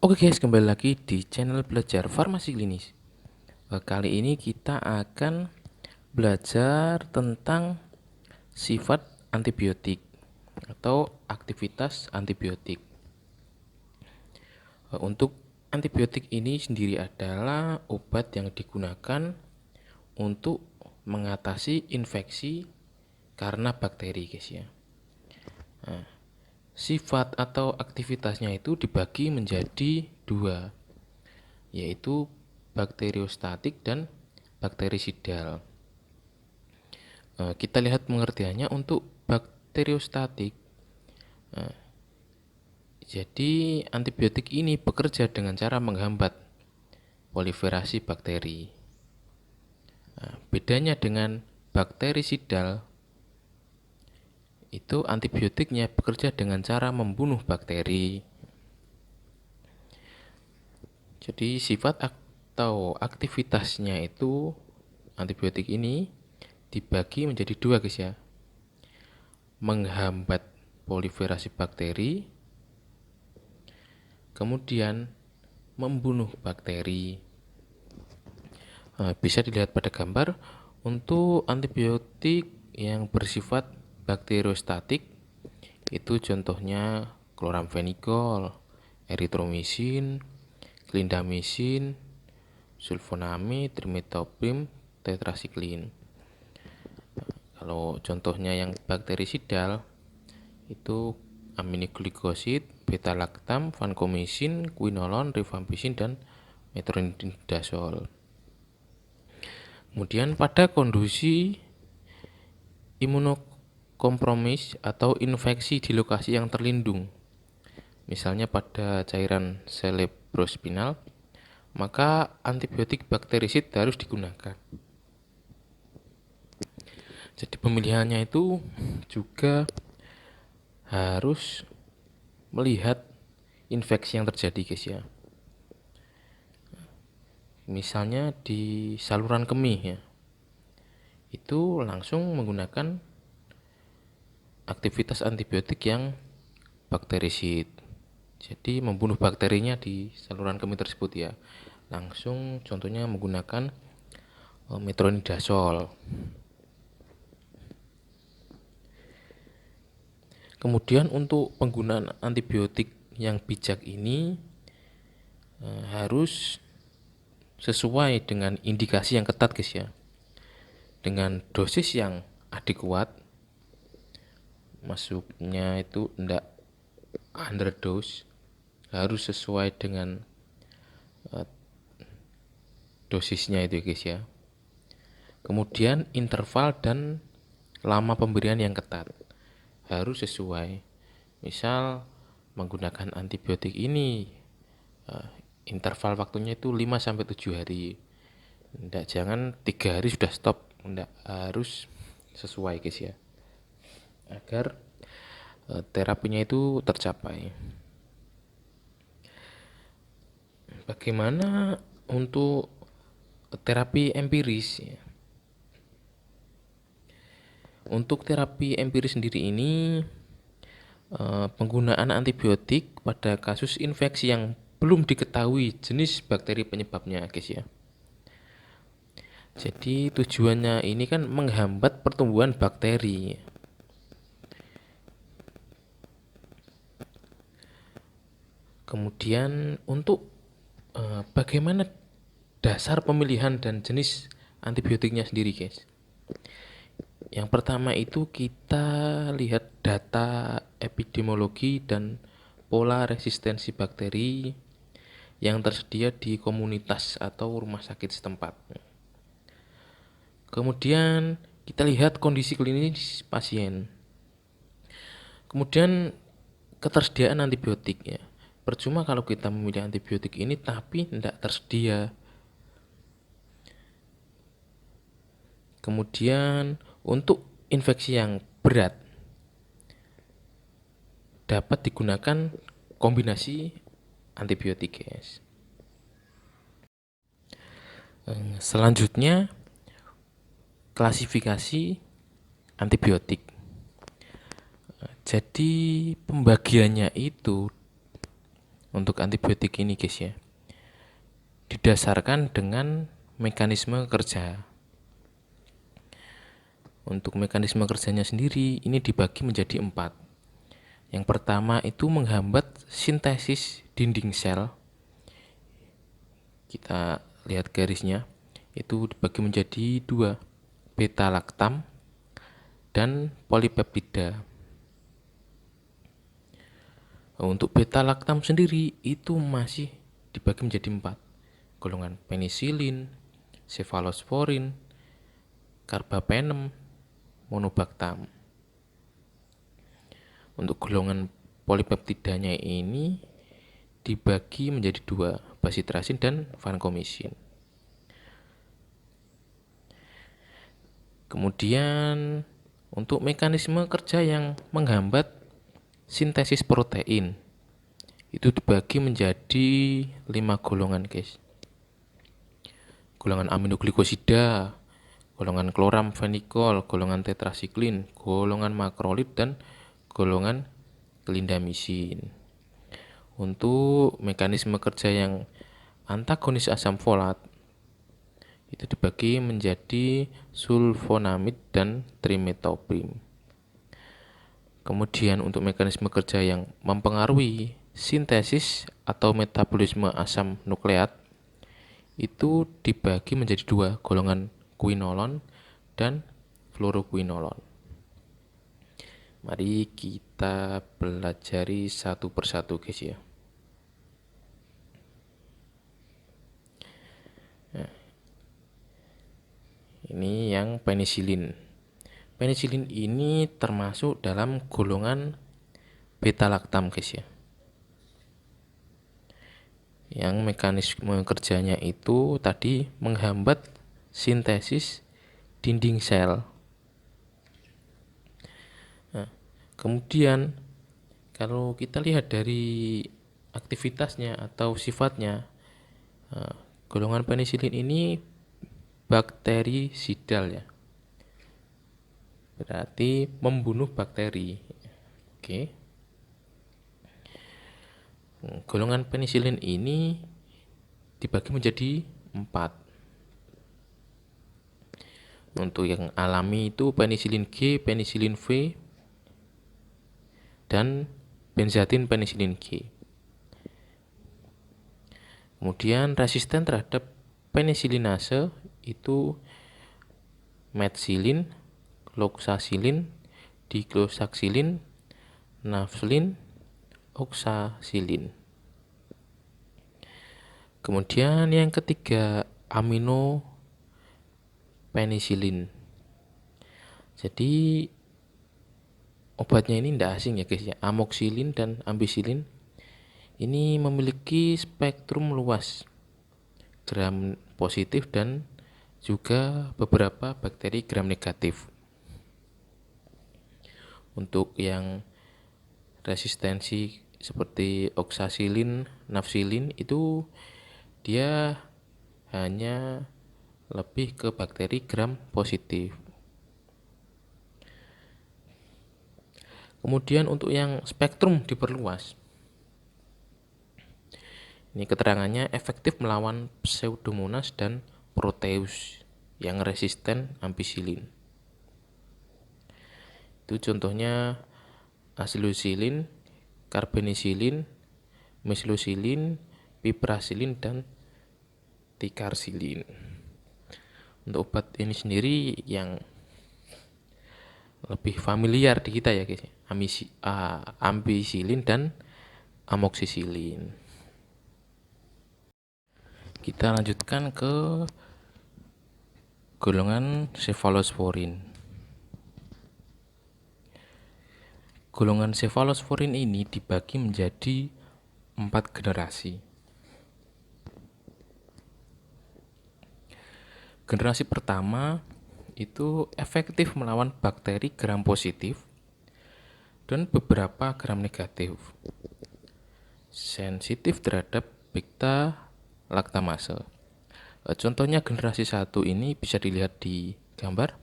Oke guys, kembali lagi di channel belajar farmasi klinis. Kali ini kita akan belajar tentang sifat antibiotik atau aktivitas antibiotik. Untuk antibiotik ini sendiri adalah obat yang digunakan untuk mengatasi infeksi karena bakteri guys ya. Sifat atau aktivitasnya itu dibagi menjadi dua, yaitu bakteriostatik dan bakterisidal. Kita lihat pengertiannya untuk bakteriostatik. Jadi antibiotik ini bekerja dengan cara menghambat proliferasi bakteri. Bedanya dengan bakterisidal, itu antibiotiknya bekerja dengan cara membunuh bakteri. Jadi sifat atau aktivitasnya itu antibiotik ini dibagi menjadi dua guys ya. Menghambat proliferasi bakteri, kemudian membunuh bakteri. Bisa dilihat pada gambar. Untuk antibiotik yang bersifat bakteriostatik itu contohnya chloramphenicol, erythromycin, clindamycin, sulfonamid, trimethoprim, tetracycline. Kalau contohnya yang bakterisidal itu aminoglycosid, beta-lactam, vancomycin, quinolone, rifampicin, dan metronidazole. Kemudian pada kondisi imunokompromis atau infeksi di lokasi yang terlindung, misalnya pada cairan cerebrospinal, maka antibiotik bakterisid harus digunakan. Jadi pemilihannya itu juga harus melihat infeksi yang terjadi guys ya. Misalnya di saluran kemih ya, itu langsung menggunakan aktivitas antibiotik yang bakterisid. Jadi membunuh bakterinya di saluran kemih tersebut ya. Langsung contohnya menggunakan metronidazole. Kemudian untuk penggunaan antibiotik yang bijak ini harus sesuai dengan indikasi yang ketat guys ya. Dengan dosis yang adekuat, masuknya itu enggak underdose, harus sesuai dengan dosisnya itu guys ya. Kemudian interval dan lama pemberian yang ketat harus sesuai. Misal menggunakan antibiotik ini interval waktunya itu 5-7 hari. Enggak, jangan 3 hari sudah stop. Enggak, harus sesuai guys ya, agar terapinya itu tercapai. Bagaimana untuk terapi empiris ya? Untuk terapi empiris sendiri ini penggunaan antibiotik pada kasus infeksi yang belum diketahui jenis bakteri penyebabnya guys ya. Jadi tujuannya ini kan menghambat pertumbuhan bakteri. Kemudian untuk bagaimana dasar pemilihan dan jenis antibiotiknya sendiri guys. Yang pertama itu kita lihat data epidemiologi dan pola resistensi bakteri yang tersedia di komunitas atau rumah sakit setempat. Kemudian kita lihat kondisi klinis pasien. Kemudian ketersediaan antibiotik ya. Percuma kalau kita memilih antibiotik ini tapi tidak tersedia. Kemudian untuk infeksi yang berat dapat digunakan kombinasi antibiotik guys. Selanjutnya klasifikasi antibiotik. Jadi pembagiannya itu untuk antibiotik ini guys ya, didasarkan dengan mekanisme kerja. Untuk mekanisme kerjanya sendiri ini dibagi menjadi 4. Yang pertama itu menghambat sintesis dinding sel. Kita lihat garisnya, itu dibagi menjadi 2, beta laktam dan polipeptida. Untuk beta laktam sendiri itu masih dibagi menjadi 4, golongan penisilin, cefalosporin, carbapenem, monobaktam. Untuk golongan polipeptidanya ini dibagi menjadi 2, basitrasin dan vancomycin. Kemudian untuk mekanisme kerja yang menghambat sintesis protein itu dibagi menjadi 5 golongan guys. Golongan aminoglikosida, golongan kloramfenikol, golongan tetrasiklin, golongan makrolid, dan golongan klindamisin. Untuk mekanisme kerja yang antagonis asam folat itu dibagi menjadi sulfonamid dan trimetoprim. Kemudian untuk mekanisme kerja yang mempengaruhi sintesis atau metabolisme asam nukleat itu dibagi menjadi 2, golongan quinolon dan fluoroquinolon. Mari kita pelajari satu persatu guys ya. Nah, ini yang penisilin. Penisilin ini termasuk dalam golongan beta laktam guys ya. Yang mekanisme kerjanya itu tadi menghambat sintesis dinding sel. Nah, kemudian kalau kita lihat dari aktivitasnya atau sifatnya, golongan penisilin ini bakterisidal ya, berarti membunuh bakteri. Oke. Golongan penisilin ini dibagi menjadi 4. Untuk yang alami itu penisilin G, penisilin V, dan benzatin penisilin G. Kemudian resisten terhadap penisilinase itu metsilin, kloxasilin, dikloxasilin, naflin, oksasilin. Kemudian yang ketiga amino penisilin. Jadi obatnya ini tidak asing ya guys ya, amoxilin dan ampicillin ini memiliki spektrum luas, gram positif dan juga beberapa bakteri gram negatif. Untuk yang resistensi seperti oksasilin, nafsilin itu dia hanya lebih ke bakteri gram positif. Kemudian untuk yang spektrum diperluas, ini keterangannya efektif melawan Pseudomonas dan Proteus yang resisten ampicillin. Itu contohnya acetylsilin, carbenicillin, mesilocillin, piperacillin, dan ticarcillin. Untuk obat ini sendiri yang lebih familiar di kita ya guys, ampicillin dan amoxicillin. Kita lanjutkan ke golongan cefalosporin. Golongan cefalosporin ini dibagi menjadi 4 generasi. Generasi pertama itu efektif melawan bakteri gram positif dan beberapa gram negatif, sensitif terhadap beta laktamase. Contohnya generasi 1 ini bisa dilihat di gambar,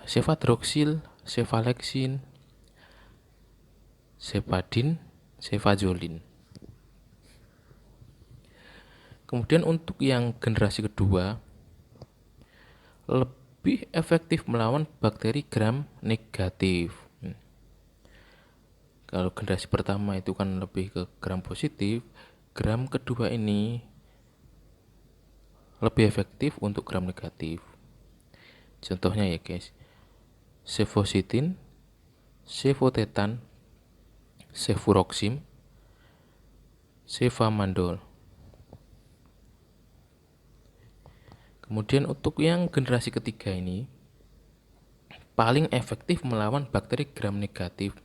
cefadroxil, cefalexin, cefadin, cefazolin. Kemudian untuk yang generasi kedua lebih efektif melawan bakteri gram negatif. Kalau generasi pertama itu kan lebih ke gram positif, gram kedua ini lebih efektif untuk gram negatif. Contohnya ya guys, cefoxitin, cefotetan, cefuroxim, cefamandol. Kemudian untuk yang generasi ketiga ini paling efektif melawan bakteri gram negatif,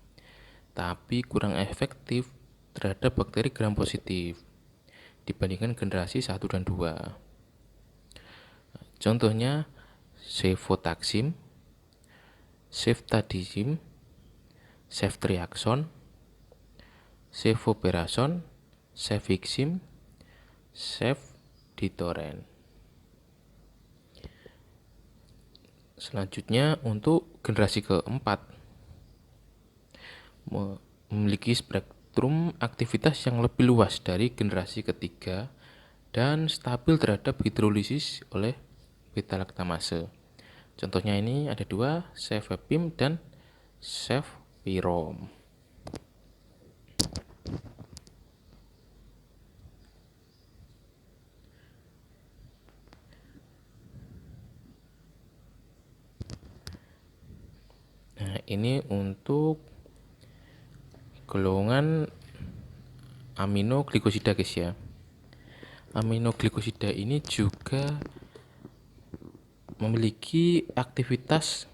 tapi kurang efektif terhadap bakteri gram positif dibandingkan generasi 1 dan 2. Contohnya cefotaxim, ceftadizim, ceftriaxone, cefoperazone, cefixim, cefditoren. Selanjutnya untuk generasi keempat memiliki spektrum aktivitas yang lebih luas dari generasi ketiga dan stabil terhadap hidrolisis oleh beta-laktamase. Contohnya ini ada dua, cefepim dan cefpirom. Nah, ini untuk golongan aminoglikosida guys ya. Aminoglikosida ini juga memiliki aktivitas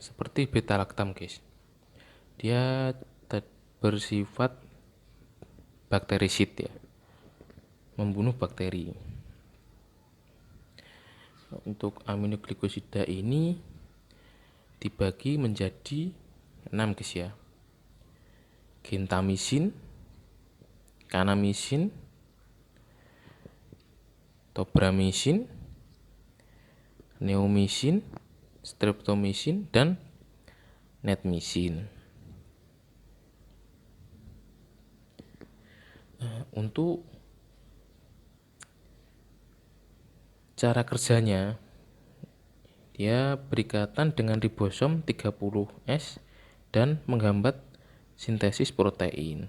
seperti beta-laktam guys. Dia bersifat bakterisid ya, membunuh bakteri. Untuk aminoglikosida ini dibagi menjadi 6 guys ya. Gentamisin, kanamisin, tobramisin, neomisin, streptomisin, dan netmisin. Untuk cara kerjanya, dia berikatan dengan ribosom 30S dan menghambat sintesis protein.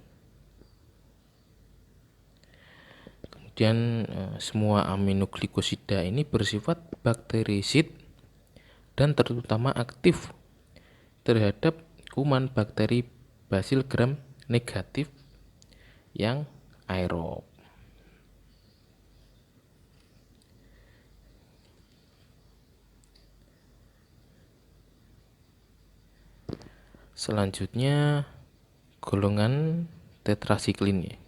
Kemudian semua aminoglikosida ini bersifat bakterisid dan terutama aktif terhadap kuman bakteri basil gram negatif yang aerob. Selanjutnya golongan tetrasiklin ya.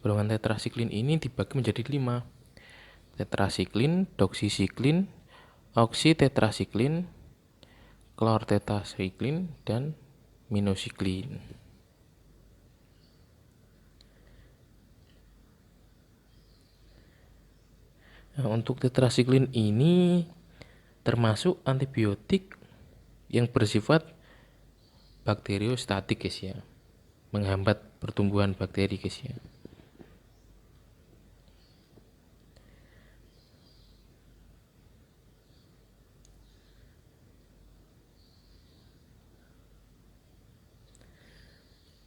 Golongan tetrasiklin ini dibagi menjadi 5. Tetrasiklin, doksisiklin, oksitetrasiklin, klortetrasiklin, dan minosiklin. Nah, untuk tetrasiklin ini termasuk antibiotik yang bersifat bakteriostatik guys ya, menghambat pertumbuhan bakteri guys ya.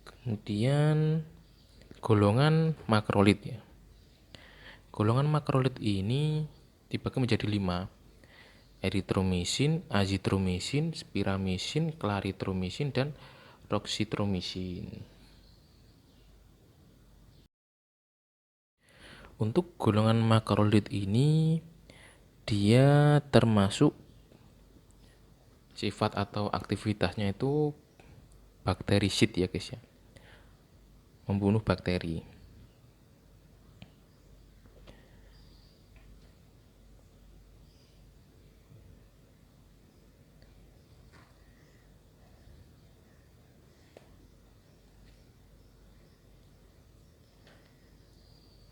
Kemudian golongan makrolid ya. Golongan makrolid ini dibagi menjadi 5. Eritromisin, azitromisin, spiramisin, klaritromisin, dan roksitromisin. Untuk golongan makrolid ini dia termasuk sifat atau aktivitasnya itu bakterisid ya guys ya, membunuh bakteri.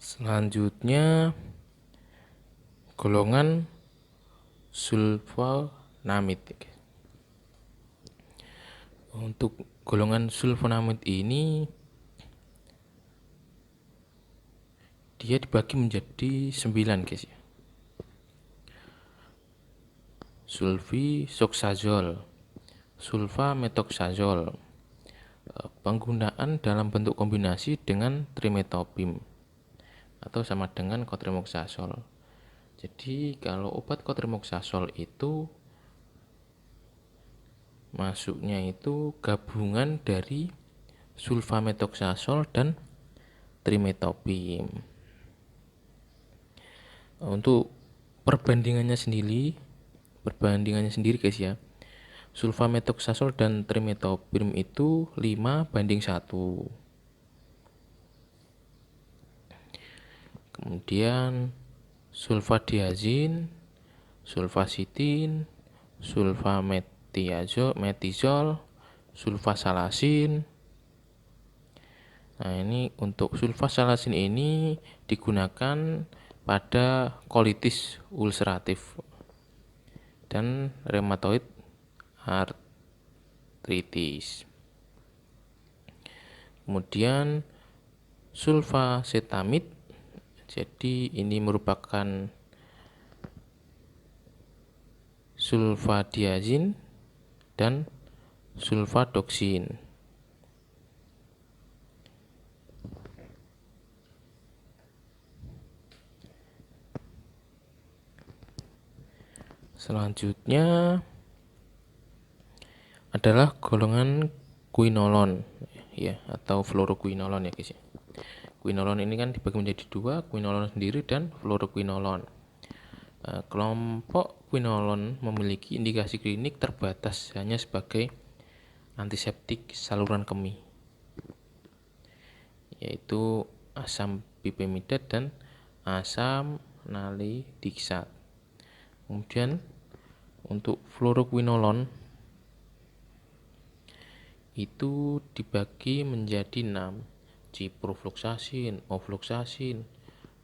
Selanjutnya golongan sulfonamid. Untuk golongan sulfonamid ini dia dibagi menjadi 9 guys ya. Sulfisoxazol, sulfamethoxazole, penggunaan dalam bentuk kombinasi dengan trimetopim atau sama dengan cotrimoxazole. Jadi kalau obat cotrimoxazole itu masuknya itu gabungan dari sulfamethoxazole dan trimetopim. Untuk perbandingannya sendiri guys ya, sulfamethoxazole dan trimetopim itu 5:1. Kemudian sulfadiazin, sulfacetin, sulfametizol, sulfasalasin. Nah, ini untuk sulfasalasin ini digunakan pada kolitis ulceratif dan rheumatoid arthritis. Kemudian sulfacetamid, jadi ini merupakan sulfadiazin dan sulfadoxin. Selanjutnya adalah golongan quinolon ya, atau fluoroquinolon ya guys ya. Quinolon ini kan dibagi menjadi 2, quinolon sendiri dan fluoroquinolon. Kelompok quinolon memiliki indikasi klinik terbatas hanya sebagai antiseptik saluran kemih, yaitu asam bipemida dan asam nalidiksat. Kemudian untuk fluoroquinolon itu dibagi menjadi 6, ciprofloxacin, ofloxacin,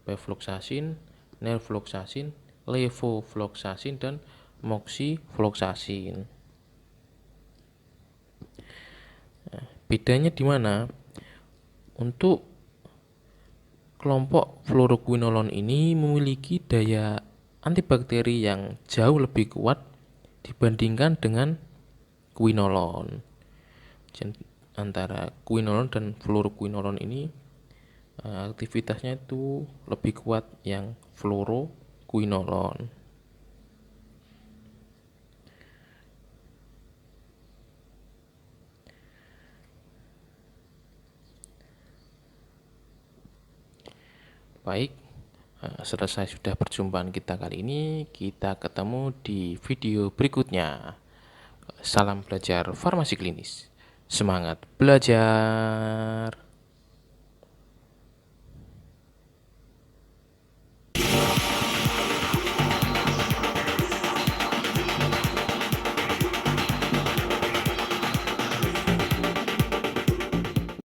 pefloxacin, nerfloxacin, levofloxacin, dan moxifloxacin. Bedanya di mana? Untuk kelompok fluoroquinolon ini memiliki daya antibakteri yang jauh lebih kuat dibandingkan dengan quinolon. Antara quinolon dan fluoroquinolon ini aktivitasnya itu lebih kuat yang fluoroquinolon. Baik, selesai sudah perjumpaan kita kali ini. Kita ketemu di video berikutnya. Salam belajar farmasi klinis. Semangat belajar.